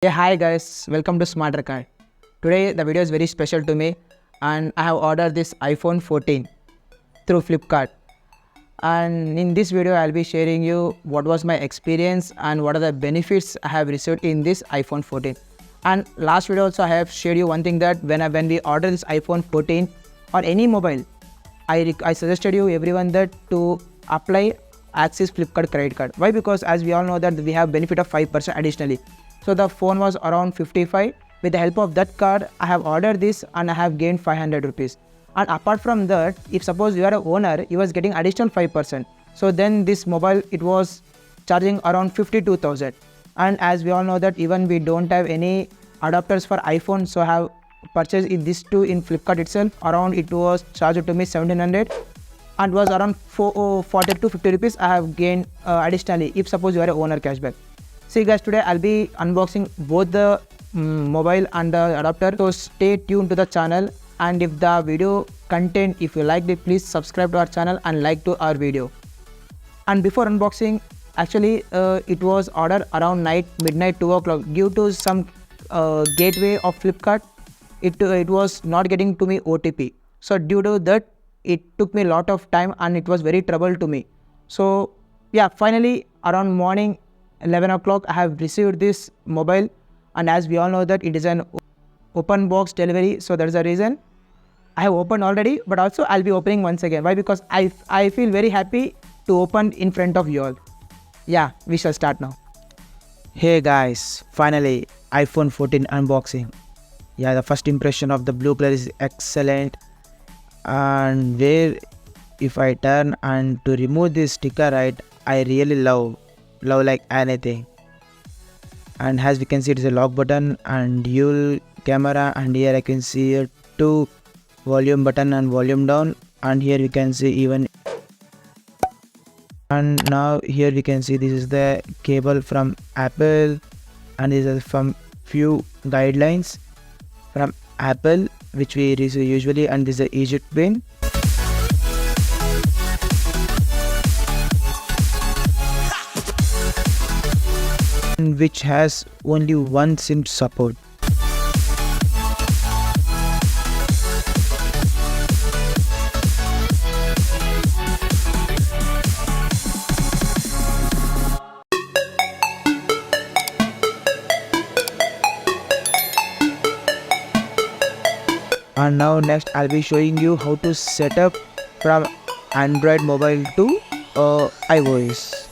Yeah, hi guys, welcome to Smarter Car. Today the video is very special to me and I have ordered this iPhone 14 through Flipkart. And in this video I'll be sharing you what was my experience and what are the benefits I have received in this iPhone 14. And last video also I have shared you one thing that when we order this iPhone 14 or any mobile, I suggested you everyone that to apply Axis Flipkart credit card. Why? Because as we all know that we have benefit of 5% additionally. So the phone was around 55. With the help of that card, I have ordered this and I have gained 500 rupees. And apart from that, if suppose you are an owner, you was getting additional 5%. So then this mobile, it was charging around 52,000. And as we all know that even we don't have any adapters for iPhone, so I have purchased this too in Flipkart itself. Around it was charged to me 1700 and was around 40 to 50 rupees I have gained additionally if suppose you are an owner cashback. See guys, today I'll be unboxing both the mobile and the adapter, so stay tuned to the channel. And if the video content, if you liked it, please subscribe to our channel and like to our video. And before unboxing, actually it was ordered around midnight 2 o'clock. Due to some gateway of Flipkart, it was not getting to me OTP. So due to that, it took me a lot of time and it was very trouble to me. So yeah, finally around morning 11 o'clock I have received this mobile, and as we all know that it is an open box delivery, so that is the reason I have opened already, but also I'll be opening once again. Why? Because I feel very happy to open in front of you all. Yeah, we shall start now. Hey guys, finally iPhone 14 unboxing. Yeah, the first impression of the blue color is excellent, and where if I turn and to remove this sticker, right, I really love like anything. And as we can see, it is a lock button and dual camera, and here I can see a 2 volume button and volume down, and here we can see even, and now here we can see this is the cable from Apple, and this is from few guidelines from Apple which we receive usually, and this is the Egypt pin. Which has only one SIM support. And now next I'll be showing you how to set up from Android mobile to iOS.